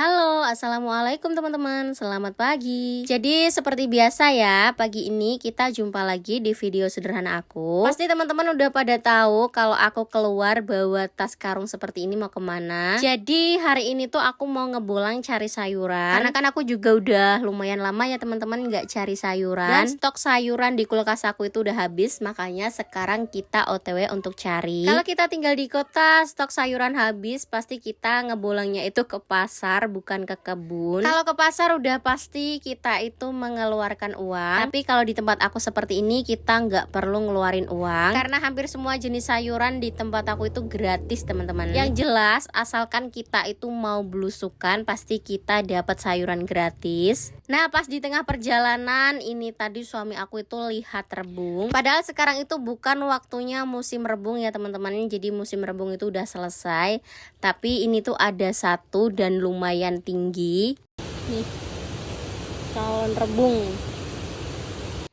Halo, assalamualaikum teman-teman. Selamat pagi. Jadi seperti biasa ya, pagi ini kita jumpa lagi di video sederhana aku. Pasti teman-teman udah pada tahu kalau aku keluar bawa tas karung seperti ini mau kemana. Jadi hari ini tuh aku mau ngebolang cari sayuran. Karena kan aku juga udah lumayan lama ya teman-teman nggak cari sayuran. Dan stok sayuran di kulkas aku itu udah habis, makanya sekarang kita OTW untuk cari. Kalau kita tinggal di kota, stok sayuran habis, pasti kita ngebolangnya itu ke pasar, bukan ke kebun. Kalau ke pasar udah pasti kita itu mengeluarkan uang. Tapi kalau di tempat aku seperti ini kita nggak perlu ngeluarin uang, karena hampir semua jenis sayuran di tempat aku itu gratis teman-teman. Yang jelas asalkan kita itu mau belusukan pasti kita dapat sayuran gratis. Nah pas di tengah perjalanan ini tadi suami aku itu lihat rebung. Padahal sekarang itu bukan waktunya musim rebung ya teman-teman. Jadi musim rebung itu udah selesai. Tapi ini tuh ada satu dan lumayan tinggi. Nih, calon rebung.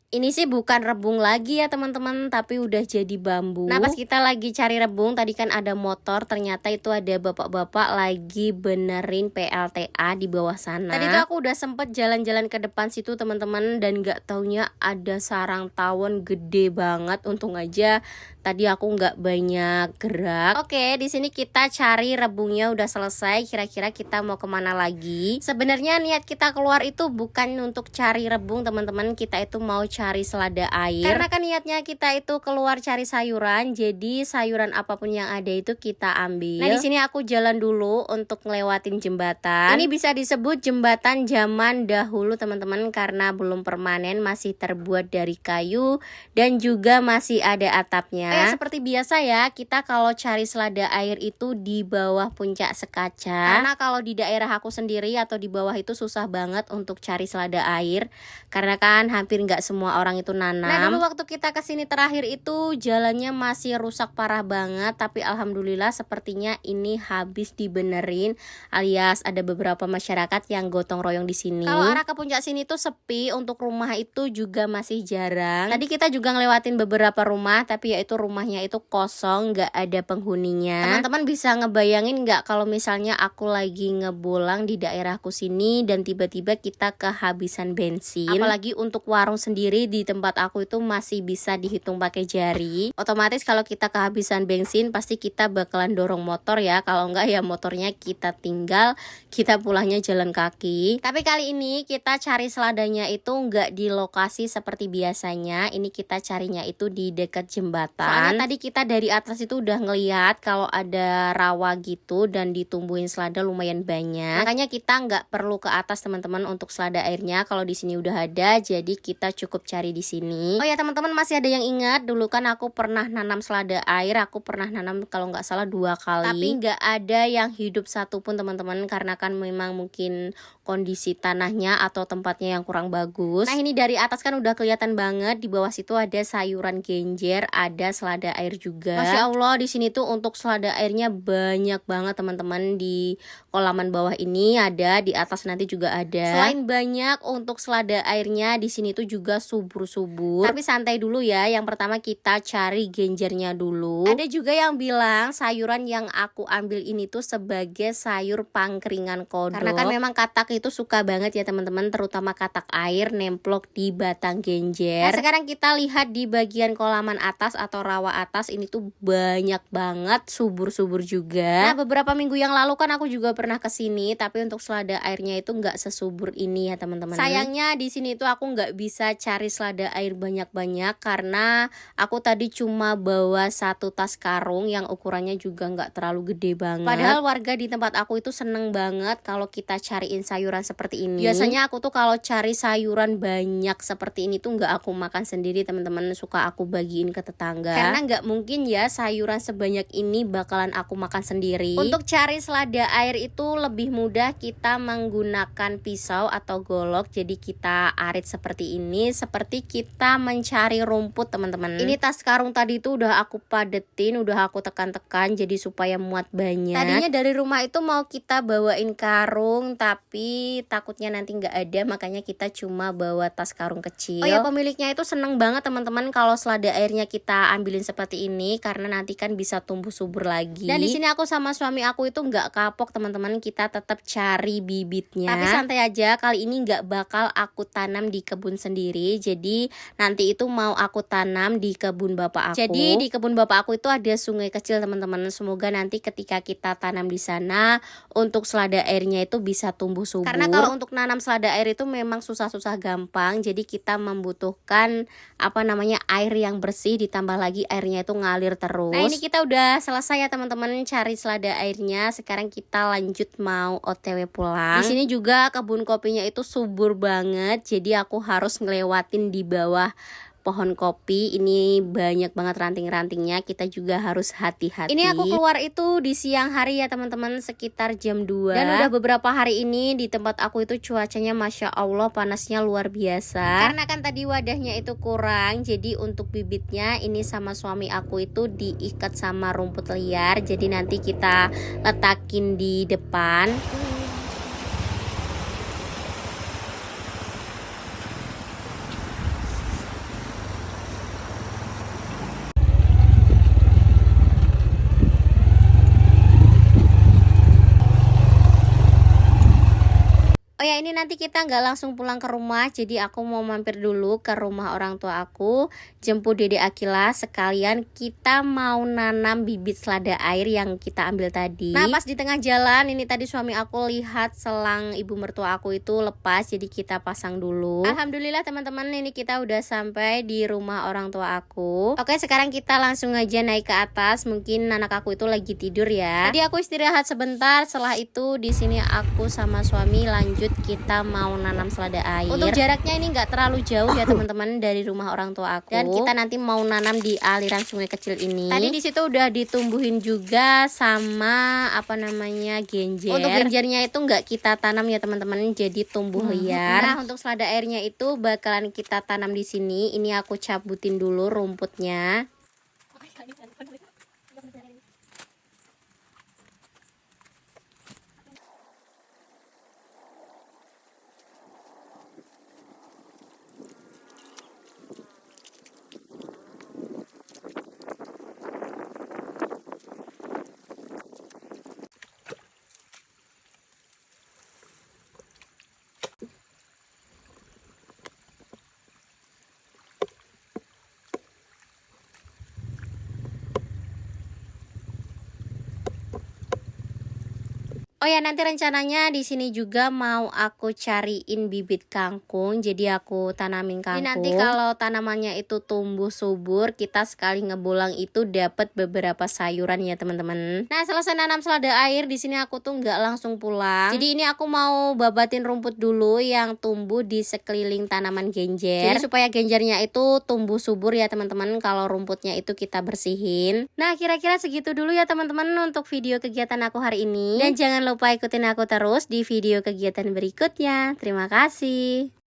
Ini sih bukan rebung lagi ya teman-teman, tapi udah jadi bambu. Nah pas kita lagi cari rebung, tadi kan ada motor, ternyata itu ada bapak-bapak lagi benerin PLTA di bawah sana. Tadi tuh aku udah sempet jalan-jalan ke depan situ teman-teman, dan gak taunya ada sarang tawon gede banget. Untung aja tadi aku nggak banyak gerak. Oke, di sini kita cari rebungnya udah selesai. Kira-kira kita mau kemana lagi? Sebenarnya niat kita keluar itu bukan untuk cari rebung teman-teman, kita itu mau cari selada air. Karena kan niatnya kita itu keluar cari sayuran, jadi sayuran apapun yang ada itu kita ambil. Nah di sini aku jalan dulu untuk ngelewatin jembatan. Ini bisa disebut jembatan zaman dahulu teman-teman, karena belum permanen, masih terbuat dari kayu dan juga masih ada atapnya. Seperti biasa ya, kita kalau cari selada air itu di bawah puncak Sekaca. Karena kalau di daerah aku sendiri atau di bawah itu susah banget untuk cari selada air, karena kan hampir nggak semua orang itu nanam. Nah dulu waktu kita kesini terakhir itu jalannya masih rusak parah banget, tapi alhamdulillah sepertinya ini habis dibenerin, alias ada beberapa masyarakat yang gotong royong di sini. Kalau arah ke puncak sini tuh sepi, untuk rumah itu juga masih jarang. Tadi kita juga ngelewatin beberapa rumah, tapi yaitu rumahnya itu kosong, nggak ada penghuninya. Teman-teman bisa ngebayangin nggak kalau misalnya aku lagi ngebolang di daerahku sini dan tiba-tiba kita kehabisan bensin. Apalagi untuk warung sendiri di tempat aku itu masih bisa dihitung pakai jari. Otomatis kalau kita kehabisan bensin pasti kita bakalan dorong motor ya. Kalau nggak ya motornya kita tinggal, kita pulangnya jalan kaki. Tapi kali ini kita cari seladanya itu nggak di lokasi seperti biasanya. Ini kita carinya itu di dekat jembatan. Soalnya tadi kita dari atas itu udah ngeliat kalau ada rawa gitu dan ditumbuhin selada lumayan banyak. Makanya kita nggak perlu ke atas teman-teman untuk selada airnya. Kalau di sini udah ada, jadi kita cukup cari di sini. Oh ya teman-teman, masih ada yang ingat dulu kan aku pernah nanam selada air. Aku pernah nanam kalau nggak salah 2 kali. Tapi nggak ada yang hidup satupun teman-teman, karena kan memang mungkin kondisi tanahnya atau tempatnya yang kurang bagus. Nah ini dari atas kan udah kelihatan banget, di bawah situ ada sayuran genjer, ada selada air juga. Masya Allah, di sini tuh untuk selada airnya banyak banget teman-teman. Di kolaman bawah ini ada, di atas nanti juga ada. Selain banyak untuk selada airnya, di sini tuh juga subur-subur. Tapi santai dulu ya, yang pertama kita cari genjernya dulu. Ada juga yang bilang sayuran yang aku ambil ini tuh sebagai sayur pangkringan kodok. Karena kan memang katak itu suka banget ya teman-teman, terutama katak air nemplok di batang genjer. Nah sekarang kita lihat di bagian kolaman atas atau rawa atas, ini tuh banyak banget, subur-subur juga. Nah beberapa minggu yang lalu kan aku juga pernah kesini, tapi untuk selada airnya itu nggak sesubur ini ya teman-teman. Sayangnya di sini tuh aku nggak bisa cari selada air banyak-banyak, karena aku tadi cuma bawa 1 tas karung yang ukurannya juga nggak terlalu gede banget. Padahal warga di tempat aku itu seneng banget kalau kita cariin sayuran seperti ini. Biasanya aku tuh kalau cari sayuran banyak seperti ini tuh nggak aku makan sendiri teman-teman, suka aku bagiin ke tetangga. Karena nggak mungkin ya sayuran sebanyak ini bakalan aku makan sendiri. Untuk cari selada air itu lebih mudah, kita menggunakan pisau atau golok. Jadi kita arit seperti ini, seperti kita mencari rumput teman-teman. Ini tas karung tadi itu udah aku padetin, udah aku tekan-tekan jadi supaya muat banyak. Tadinya dari rumah itu mau kita bawain karung, tapi takutnya nanti nggak ada, makanya kita cuma bawa tas karung kecil. Oh ya, pemiliknya itu seneng banget teman-teman kalau selada airnya kita ambil ambilin seperti ini karena nanti kan bisa tumbuh subur lagi. Dan di sini aku sama suami aku itu nggak kapok teman-teman, kita tetap cari bibitnya. Tapi santai aja, kali ini nggak bakal aku tanam di kebun sendiri. Jadi nanti itu mau aku tanam di kebun bapak aku. Jadi di kebun bapak aku itu ada sungai kecil teman-teman. Semoga nanti ketika kita tanam di sana untuk selada airnya itu bisa tumbuh subur. Karena kalau untuk nanam selada air itu memang susah-susah gampang. Jadi kita membutuhkan air yang bersih, ditambah lagi airnya itu ngalir terus. Nah ini kita udah selesai ya teman-teman cari selada airnya. Sekarang kita lanjut mau OTW pulang. Di sini juga kebun kopinya itu subur banget. Jadi aku harus ngelewatin di bawah pohon kopi. Ini banyak banget ranting-rantingnya, kita juga harus hati-hati. Ini aku keluar itu di siang hari ya teman-teman, sekitar jam 2. Dan udah beberapa hari ini di tempat aku itu cuacanya Masya Allah panasnya luar biasa. Karena kan tadi wadahnya itu kurang, jadi untuk bibitnya ini sama suami aku itu diikat sama rumput liar. Jadi nanti kita letakin di depan. Oh ya, ini nanti kita nggak langsung pulang ke rumah, jadi aku mau mampir dulu ke rumah orang tua aku, jemput Dede Akila, sekalian kita mau nanam bibit selada air yang kita ambil tadi. Nah pas di tengah jalan ini tadi suami aku lihat selang ibu mertua aku itu lepas, jadi kita pasang dulu. Alhamdulillah teman-teman, ini kita udah sampai di rumah orang tua aku. Oke, sekarang kita langsung aja naik ke atas. Mungkin anak aku itu lagi tidur ya. Jadi aku istirahat sebentar, setelah itu di sini aku sama suami lanjut kita mau nanam selada air. Untuk jaraknya ini nggak terlalu jauh ya teman-teman dari rumah orang tua aku. Dan kita nanti mau nanam di aliran sungai kecil ini. Tadi di situ udah ditumbuhin juga sama genjer. Untuk genjernya itu nggak kita tanam ya teman-teman, jadi tumbuh liar. Nah untuk selada airnya itu bakalan kita tanam di sini. Ini aku cabutin dulu rumputnya. Oh ya, nanti rencananya di sini juga mau aku cariin bibit kangkung, jadi aku tanamin kangkung. Jadi nanti kalau tanamannya itu tumbuh subur, kita sekali ngebolang itu dapat beberapa sayuran ya teman-teman. Nah selesai nanam selada air di sini aku tuh nggak langsung pulang. Jadi ini aku mau babatin rumput dulu yang tumbuh di sekeliling tanaman genjer. Jadi supaya genjernya itu tumbuh subur ya teman-teman. Kalau rumputnya itu kita bersihin. Nah kira-kira segitu dulu ya teman-teman untuk video kegiatan aku hari ini. Dan jangan lupa ikutin aku terus di video kegiatan berikutnya. Terima kasih.